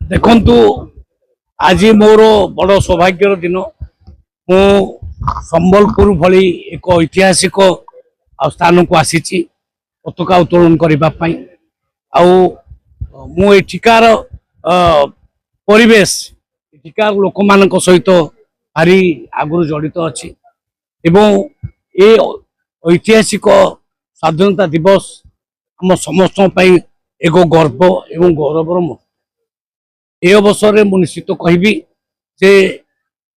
देखु आज मोर बड़ सौभाग्यर दिन मु संबलपुर भली एक ऐतिहासिक स्थान को आसी पताका उत्तोलन करने एठिकार परिवेश एठिकार लोक मान सहित भारी आगुरी जड़ित अच्छी ये ऐतिहासिक स्वाधीनता दिवस आम समस्त एक गर्व एवं गौरवर मुहूर्त। ये अवसर में मुझे निश्चित कहबी जे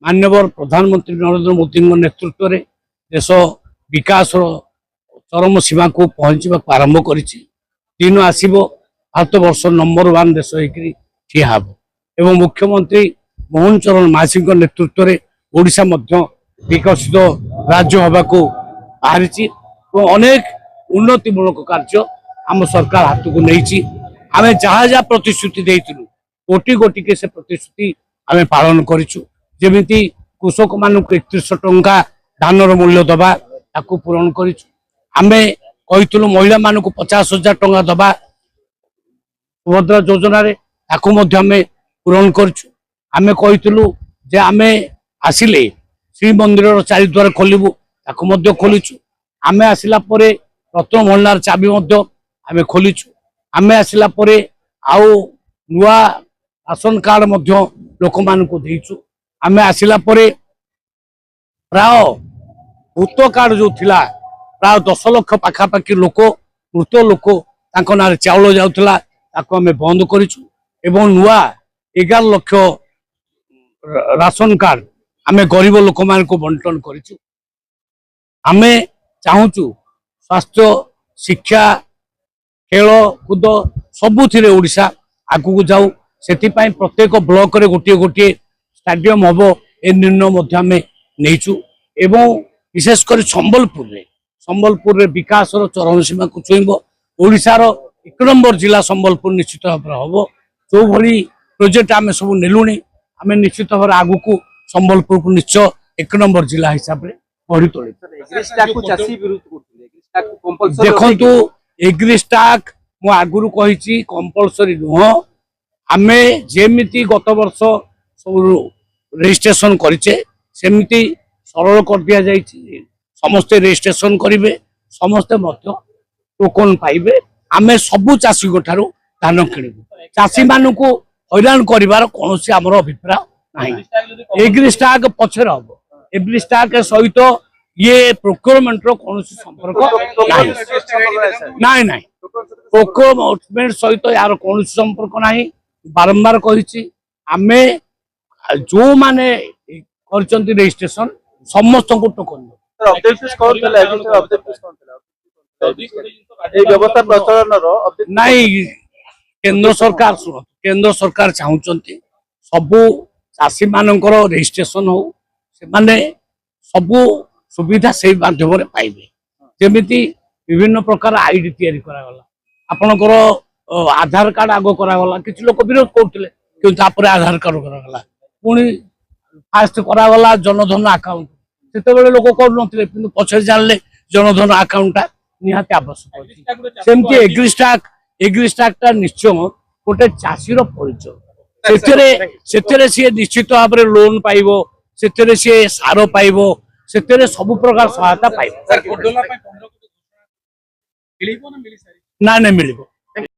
माननीय प्रधानमंत्री नरेंद्र मोदी नेतृत्व में देश विकास चरम सीमा को पहुंचा आरंभ कर दिन आसब भारत वर्ष नंबर 1 देश ठिया एवं मुख्यमंत्री मोहन चरण माझी नेतृत्व में ओडिशा विकसित राज्य हवा को बाहरी अनेक उन्नतिमूलक कार्य आम सरकार हाथ को नहीं आम जहाँ जहाँ प्रतिश्रुति देइथिलु कोटी कोटी के से प्रतिश्रुति आम पालन करमी कृषक मान 3100 टंका धानर मूल्य दबा ताकू पूरण करें कहूँ महिला मान 50,000 टंका दबा सुभद्रा योजना आम पूरण करें कहूँ आसिले श्री मंदिर चारिद्वार खोलू ताकू खोलीचु आम आसला रत्न भंडार चाबी आम खोलीचु आम आसला आउ नुआ राशन कार्ड लोक मान को देचु आम आसला प्राय भूत कार्ड जो थिला प्राय 10 लाख पाखापाखि लोक मृत लोक ना चाउल जाऊला आम बंद करूँ एवं नुआ 11 लाख राशन कार्ड आम गरीब लोक मान को बंटन करूँ आम चाहूँ स्वास्थ्य शिक्षा खेल कूद सबुथिरे ओडिशा आगू जाऊ से प्रत्येक ब्लॉक रे गोटे गोटे स्टाडियम हम ए निर्णय नहींचु एवं विशेषकर संबलपुर विकास चरम सीमा को छुईब ओडिशार 1 नंबर जिला संबलपुर निश्चित भाव हम जो भली प्रोजेक्ट आम सब नेलुणी आम निश्चित भाव आगू को संबलपुर को निश्चय 1 नंबर जिला हिसाब से गढ़ी तोड़ देखु एग्रीस्टाक मु आगुरी कही कंपलसरी नुह आम जेमिति गत वर्ष सब रजिस्ट्रेशन करें सेमती सरल कर दि जा समस्ते रजिस्ट्रेशन करेंगे समस्ते टोकन पाइबे आम सबू चाषी ठारू धान किणु चाषी मान को हैरान कर कौन आमर अभिप्राय ना एग्रीस्टाक पचर हम एग्रीस्टाक सहित ये प्रोक्योरमेंट कौन संपर्क ना प्रोक्योरमेंट सहित यार कौन संपर्क ना बारंबार कही आम जो माने रजिस्ट्रेशन समस्त को टोकन नहीं केंद्र सरकार चाहते सबू चाषी मान रजिस्ट्रेशन हो से सबू सुविधा से माध्यम पाइबे जमीती विभिन्न प्रकार आईडी तैयारी करागला आपणकर आधार कार्ड आग करागला किसी लोक विरोध करते कि आधार कार्ड करागला पुणी फास्ट करागला जनधन अकाउंट से लोक कर पछे जानले जनधन अकाउंट निहाती आवश्यक सेमती एग्रीस्टाक निश्चय गोटे चाषीर परिचय सी निश्चित भाव में लोन पाइब से सी सार पाइब से सब प्रकार सहायता पाइब ना मिल